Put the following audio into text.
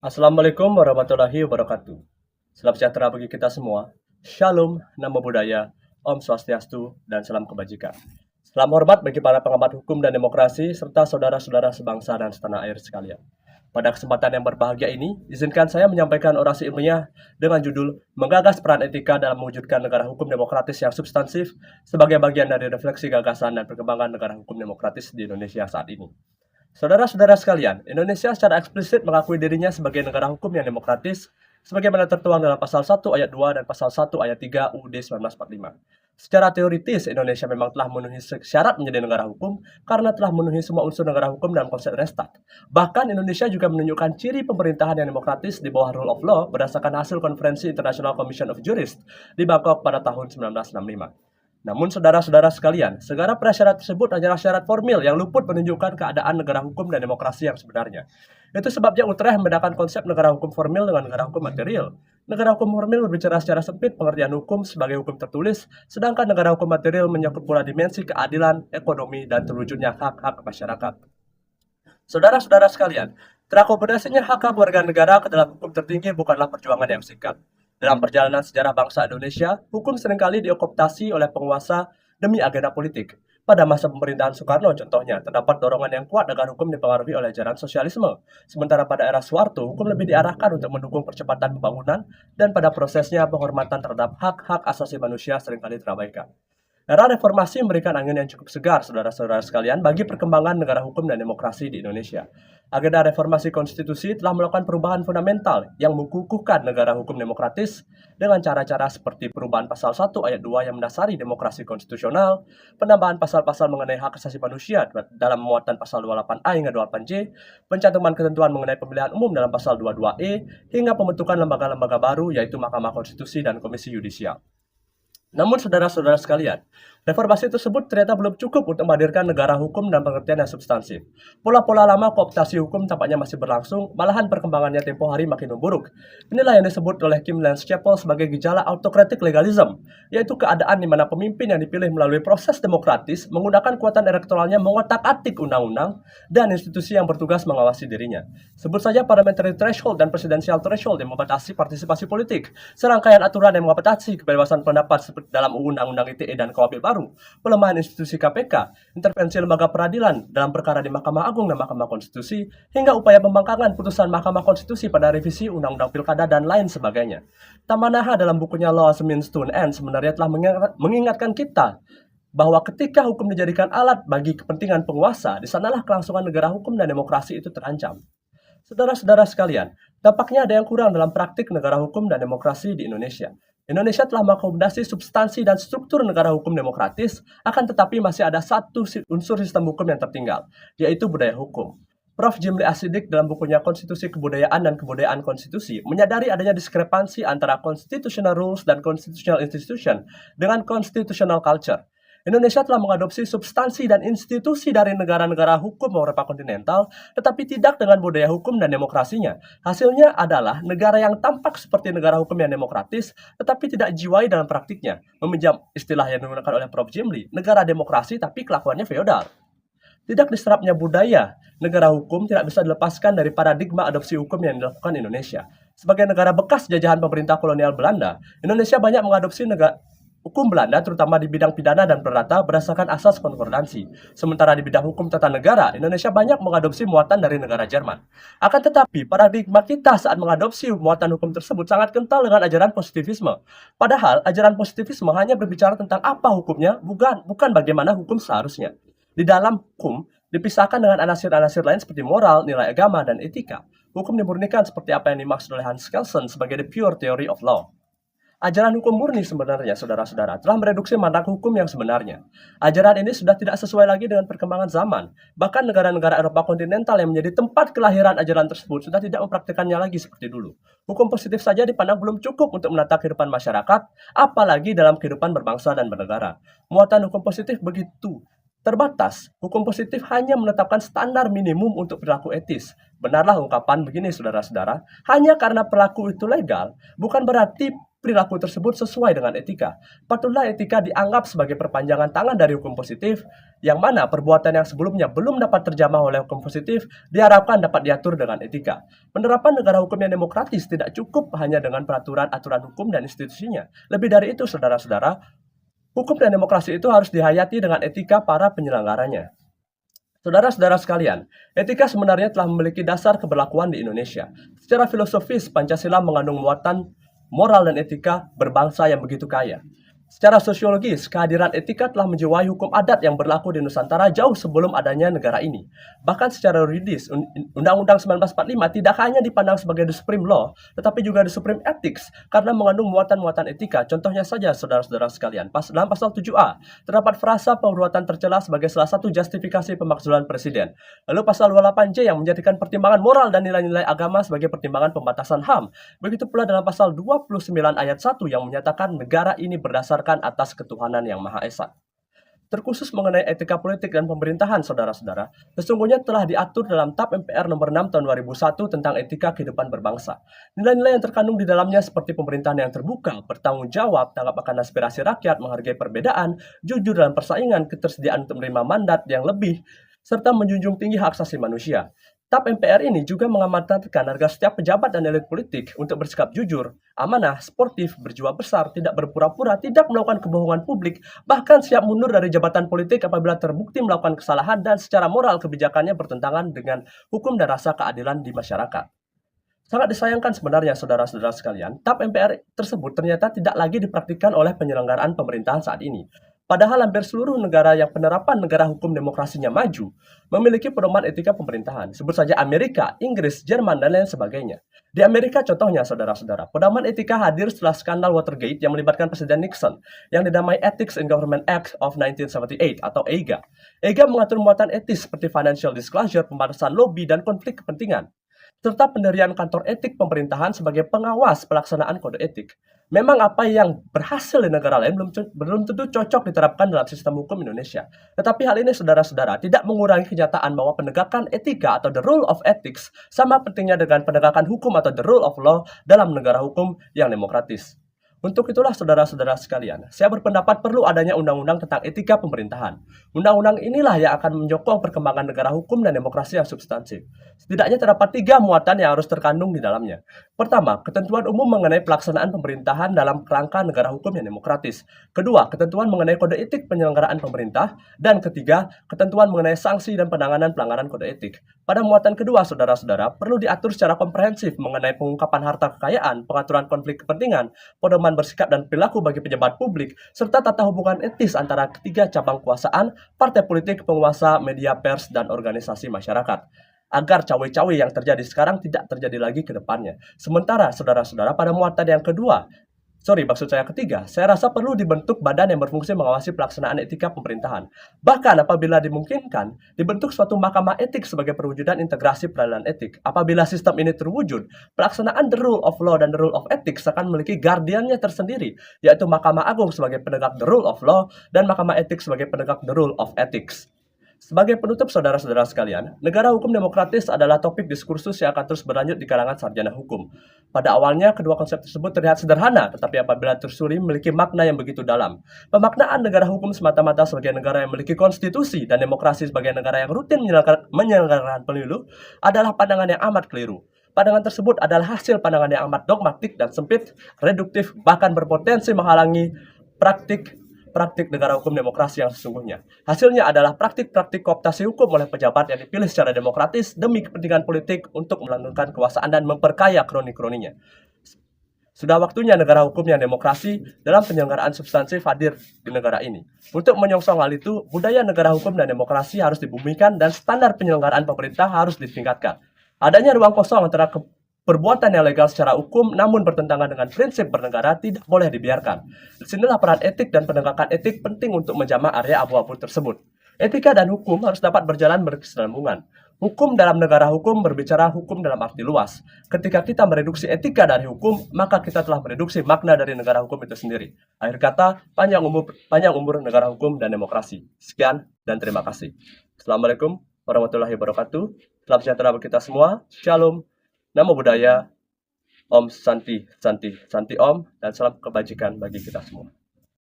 Assalamualaikum warahmatullahi wabarakatuh. Salam sejahtera bagi kita semua. Shalom, Namo Buddhaya, Om Swastiastu, dan salam kebajikan. Salam hormat bagi para pengamat hukum dan demokrasi, serta saudara-saudara sebangsa dan setanah air sekalian. Pada kesempatan yang berbahagia ini, izinkan saya menyampaikan orasi ilmiah dengan judul Menggagas Peran Etika dalam Mewujudkan Negara Hukum Demokratis yang Substansif sebagai bagian dari refleksi gagasan dan perkembangan negara hukum demokratis di Indonesia saat ini. Saudara-saudara sekalian, Indonesia secara eksplisit mengakui dirinya sebagai negara hukum yang demokratis, sebagaimana tertuang dalam Pasal 1 Ayat 2 dan Pasal 1 Ayat 3 UUD 1945. Secara teoritis, Indonesia memang telah memenuhi syarat menjadi negara hukum karena telah memenuhi semua unsur negara hukum dalam konsep Restat. Bahkan Indonesia juga menunjukkan ciri pemerintahan yang demokratis di bawah rule of law berdasarkan hasil konferensi International Commission of Jurists di Bangkok pada tahun 1965. Namun saudara-saudara sekalian, segala prasyarat tersebut hanyalah syarat formil yang luput menunjukkan keadaan negara hukum dan demokrasi yang sebenarnya. Itu sebabnya Utrecht membedakan konsep negara hukum formil dengan negara hukum material. Negara hukum formil berbicara secara sempit pengertian hukum sebagai hukum tertulis, sedangkan negara hukum material mencakup pula dimensi keadilan, ekonomi, dan terwujudnya hak-hak masyarakat. Saudara-saudara sekalian, terakomodasinya hak-hak warga negara ke dalam hukum tertinggi bukanlah perjuangan yang singkat. Dalam perjalanan sejarah bangsa Indonesia, hukum seringkali diokupasi oleh penguasa demi agenda politik. Pada masa pemerintahan Soekarno contohnya, terdapat dorongan yang kuat agar hukum dipengaruhi oleh ajaran sosialisme. Sementara pada era Soeharto, hukum lebih diarahkan untuk mendukung percepatan pembangunan dan pada prosesnya penghormatan terhadap hak-hak asasi manusia seringkali terabaikan. Era reformasi memberikan angin yang cukup segar, saudara-saudara sekalian, bagi perkembangan negara hukum dan demokrasi di Indonesia. Agenda reformasi konstitusi telah melakukan perubahan fundamental yang mengukuhkan negara hukum demokratis dengan cara-cara seperti perubahan pasal 1 ayat 2 yang mendasari demokrasi konstitusional, penambahan pasal-pasal mengenai hak asasi manusia dalam muatan pasal 28A hingga 28J, pencantuman ketentuan mengenai pemilihan umum dalam pasal 22E, hingga pembentukan lembaga-lembaga baru yaitu Mahkamah Konstitusi dan Komisi Yudisial. Namun saudara-saudara sekalian, reformasi tersebut ternyata belum cukup untuk menghadirkan negara hukum dan pengertian yang substansif. Pola-pola lama kooptasi hukum tampaknya masih berlangsung, malahan perkembangannya tempo hari makin memburuk. Inilah yang disebut oleh Kim Lance Chappell sebagai gejala autocratic legalism, yaitu keadaan di mana pemimpin yang dipilih melalui proses demokratis menggunakan kekuatan elektoralnya mengotak-atik undang-undang dan institusi yang bertugas mengawasi dirinya. Sebut saja parliamentary threshold dan presidential threshold yang membatasi partisipasi politik, serangkaian aturan yang membatasi kebebasan pendapat seperti dalam Undang-Undang ITE dan KUHP baru, pelemahan institusi KPK, intervensi lembaga peradilan dalam perkara di Mahkamah Agung dan Mahkamah Konstitusi, hingga upaya pembangkangan putusan Mahkamah Konstitusi pada revisi Undang-Undang Pilkada dan lain sebagainya. Tamanaha dalam bukunya Law as a Means to an End sebenarnya telah mengingatkan kita bahwa ketika hukum dijadikan alat bagi kepentingan penguasa, di sanalah kelangsungan negara hukum dan demokrasi itu terancam. Saudara-saudara sekalian, tampaknya ada yang kurang dalam praktik negara hukum dan demokrasi di Indonesia. Indonesia telah mengakomodasi substansi dan struktur negara hukum demokratis, akan tetapi masih ada satu unsur sistem hukum yang tertinggal, yaitu budaya hukum. Prof. Jimli Asidik dalam bukunya Konstitusi Kebudayaan dan Kebudayaan Konstitusi menyadari adanya diskrepansi antara constitutional rules dan constitutional institution dengan constitutional culture. Indonesia telah mengadopsi substansi dan institusi dari negara-negara hukum beberapa kontinental, tetapi tidak dengan budaya hukum dan demokrasinya. Hasilnya adalah negara yang tampak seperti negara hukum yang demokratis, tetapi tidak jiwai dalam praktiknya. Meminjam istilah yang digunakan oleh Prof. Jimli, negara demokrasi tapi kelakuannya feodal. Tidak diserapnya budaya negara hukum tidak bisa dilepaskan dari paradigma adopsi hukum yang dilakukan Indonesia. Sebagai negara bekas jajahan pemerintah kolonial Belanda, Indonesia banyak mengadopsi hukum Belanda terutama di bidang pidana dan perdata berdasarkan asas konkordansi. Sementara di bidang hukum tata negara, Indonesia banyak mengadopsi muatan dari negara Jerman. Akan tetapi, paradigma kita saat mengadopsi muatan hukum tersebut sangat kental dengan ajaran positivisme. Padahal, ajaran positivisme hanya berbicara tentang apa hukumnya, bukan bagaimana hukum seharusnya. Di dalam hukum, dipisahkan dengan anasir-anasir lain seperti moral, nilai agama, dan etika. Hukum dimurnikan seperti apa yang dimaksud oleh Hans Kelsen sebagai the pure theory of law. Ajaran hukum murni sebenarnya, saudara-saudara, telah mereduksi mandat hukum yang sebenarnya. Ajaran ini sudah tidak sesuai lagi dengan perkembangan zaman. Bahkan negara-negara Eropa kontinental yang menjadi tempat kelahiran ajaran tersebut sudah tidak mempraktikannya lagi seperti dulu. Hukum positif saja dipandang belum cukup untuk menata kehidupan masyarakat, apalagi dalam kehidupan berbangsa dan bernegara. Muatan hukum positif begitu terbatas. Hukum positif hanya menetapkan standar minimum untuk perilaku etis. Benarlah ungkapan begini, saudara-saudara, hanya karena perilaku itu legal, bukan berarti perilaku tersebut sesuai dengan etika. Patutlah etika dianggap sebagai perpanjangan tangan dari hukum positif, yang mana perbuatan yang sebelumnya belum dapat terjamah oleh hukum positif diharapkan dapat diatur dengan etika. Penerapan negara hukum yang demokratis tidak cukup hanya dengan peraturan-aturan hukum dan institusinya. Lebih dari itu, saudara-saudara, hukum dan demokrasi itu harus dihayati dengan etika para penyelenggaranya. Saudara-saudara sekalian, etika sebenarnya telah memiliki dasar keberlakuan di Indonesia. Secara filosofis, Pancasila mengandung muatan moral dan etika berbangsa yang begitu kaya. Secara sosiologis, kehadiran etika telah menjiwai hukum adat yang berlaku di Nusantara jauh sebelum adanya negara ini. Bahkan secara yuridis, Undang-Undang 1945 tidak hanya dipandang sebagai the supreme law, tetapi juga the supreme ethics, karena mengandung muatan-muatan etika. Contohnya saja, saudara-saudara sekalian, dalam pasal 7A, terdapat frasa perbuatan tercela sebagai salah satu justifikasi pemakzulan presiden. Lalu pasal 28J yang menjadikan pertimbangan moral dan nilai-nilai agama sebagai pertimbangan pembatasan HAM. Begitu pula dalam pasal 29 ayat 1 yang menyatakan negara ini berdasarkan atas ketuhanan yang Maha Esa. Terkhusus mengenai etika politik dan pemerintahan, saudara-saudara, sesungguhnya telah diatur dalam TAP MPR nomor 6 tahun 2001 tentang etika kehidupan berbangsa. Nilai-nilai yang terkandung di dalamnya seperti pemerintahan yang terbuka, bertanggung jawab, tanggap akan aspirasi rakyat, menghargai perbedaan, jujur dalam persaingan, ketersediaan untuk menerima mandat yang lebih, serta menjunjung tinggi hak asasi manusia. TAP MPR ini juga mengamanatkan agar setiap pejabat dan elit politik untuk bersikap jujur, amanah, sportif, berjiwa besar, tidak berpura-pura, tidak melakukan kebohongan publik, bahkan siap mundur dari jabatan politik apabila terbukti melakukan kesalahan dan secara moral kebijakannya bertentangan dengan hukum dan rasa keadilan di masyarakat. Sangat disayangkan sebenarnya, saudara-saudara sekalian, TAP MPR tersebut ternyata tidak lagi dipraktikkan oleh penyelenggaraan pemerintahan saat ini. Padahal hampir seluruh negara yang penerapan negara hukum demokrasinya maju memiliki pedoman etika pemerintahan. Sebut saja Amerika, Inggris, Jerman, dan lain sebagainya. Di Amerika contohnya, saudara-saudara, pedoman etika hadir setelah skandal Watergate yang melibatkan Presiden Nixon yang dinamai Ethics in Government Act of 1978 atau EGA. EGA mengatur muatan etis seperti financial disclosure, pembatasan lobby, dan konflik kepentingan, serta pendirian kantor etik pemerintahan sebagai pengawas pelaksanaan kode etik. Memang apa yang berhasil di negara lain belum tentu cocok diterapkan dalam sistem hukum Indonesia. Tetapi hal ini, saudara-saudara, tidak mengurangi kenyataan bahwa penegakan etika atau the rule of ethics sama pentingnya dengan penegakan hukum atau the rule of law dalam negara hukum yang demokratis. Untuk itulah, saudara-saudara sekalian, saya berpendapat perlu adanya undang-undang tentang etika pemerintahan. Undang-undang inilah yang akan menyokong perkembangan negara hukum dan demokrasi yang substansif. Setidaknya terdapat 3 muatan yang harus terkandung di dalamnya. Pertama, ketentuan umum mengenai pelaksanaan pemerintahan dalam kerangka negara hukum yang demokratis. Kedua, ketentuan mengenai kode etik penyelenggaraan pemerintah. Dan ketiga, ketentuan mengenai sanksi dan penanganan pelanggaran kode etik. Pada muatan kedua, saudara-saudara, perlu diatur secara komprehensif mengenai pengungkapan harta kekayaan, pengaturan konflik kepentingan, pedoman bersikap dan perilaku bagi pejabat publik, serta tata hubungan etis antara ketiga cabang kekuasaan, partai politik, penguasa, media pers, dan organisasi masyarakat, agar cawe-cawe yang terjadi sekarang tidak terjadi lagi ke depannya. Sementara, saudara-saudara, pada muatan yang ketiga, saya rasa perlu dibentuk badan yang berfungsi mengawasi pelaksanaan etika pemerintahan. Bahkan apabila dimungkinkan, dibentuk suatu mahkamah etik sebagai perwujudan integrasi peradilan etik. Apabila sistem ini terwujud, pelaksanaan the rule of law dan the rule of ethics akan memiliki guardiannya tersendiri, yaitu Mahkamah Agung sebagai penegak the rule of law dan Mahkamah Etik sebagai penegak the rule of ethics. Sebagai penutup, saudara-saudara sekalian, negara hukum demokratis adalah topik diskursus yang akan terus berlanjut di kalangan sarjana hukum. Pada awalnya, kedua konsep tersebut terlihat sederhana, tetapi apabila tersuri memiliki makna yang begitu dalam. Pemaknaan negara hukum semata-mata sebagai negara yang memiliki konstitusi dan demokrasi sebagai negara yang rutin menyelenggarakan pemilu adalah pandangan yang amat keliru. Pandangan tersebut adalah hasil pandangan yang amat dogmatik dan sempit, reduktif, bahkan berpotensi menghalangi praktik negara hukum demokrasi yang sesungguhnya. Hasilnya adalah praktik-praktik kooptasi hukum oleh pejabat yang dipilih secara demokratis demi kepentingan politik untuk melanggengkan kekuasaan dan memperkaya kroni-kroninya. Sudah waktunya negara hukum yang demokrasi dalam penyelenggaraan substansif hadir di negara ini. Untuk menyongsong hal itu, budaya negara hukum dan demokrasi harus dibumikan dan standar penyelenggaraan pemerintah harus ditingkatkan. Adanya ruang kosong antara perbuatan yang legal secara hukum namun bertentangan dengan prinsip bernegara tidak boleh dibiarkan. Disinilah peran etik dan penegakan etik penting untuk menjamah area abu-abu tersebut. Etika dan hukum harus dapat berjalan berkesinambungan. Hukum dalam negara hukum berbicara hukum dalam arti luas. Ketika kita mereduksi etika dari hukum, maka kita telah mereduksi makna dari negara hukum itu sendiri. Akhir kata, panjang umur negara hukum dan demokrasi. Sekian dan terima kasih. Assalamualaikum warahmatullahi wabarakatuh. Salam sejahtera bagi kita semua. Shalom. Namo Buddhaya, Om Santi, Santi, Santi Om, dan salam kebajikan bagi kita semua.